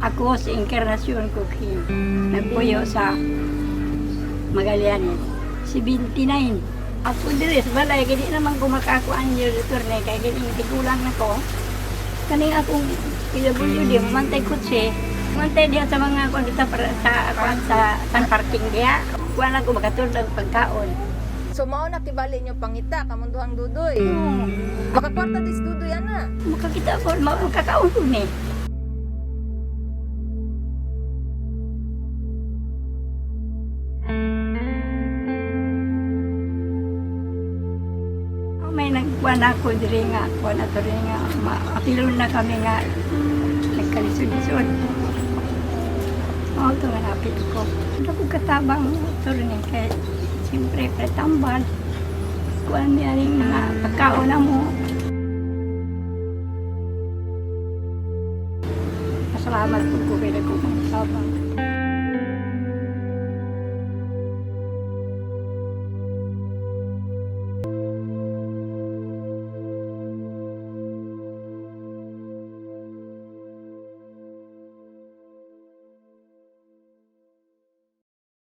Ako si Encarnacion Cooking. Nagpuyo sa Magallanes. Si 29. Ako diri sa balay, kaya di naman ko makakuan yung returne, kaya kaya tigulang na ko. Kaning akong PWD, mamantay kutsi. Mamantay diya sa mga kuan dito para sa parking diya. Kuan ako makatulog ang pagkaon. So mao na kibali nyo pangita kamunduhang dudoy. Makakwarta dis dudoy ana. Makakita ko, makakaon ko ni. May nagkuhan ako diri nga, kuhan na diri nga, apilon na kami nga, nagkalisod-lisod. Ito nga napit ko. Ito ko katabang ito rin kaya siyempre pretambal. Kuhan niya rin nga pagkaon na mo. Pasalamat po ko kaya ko mga sabang.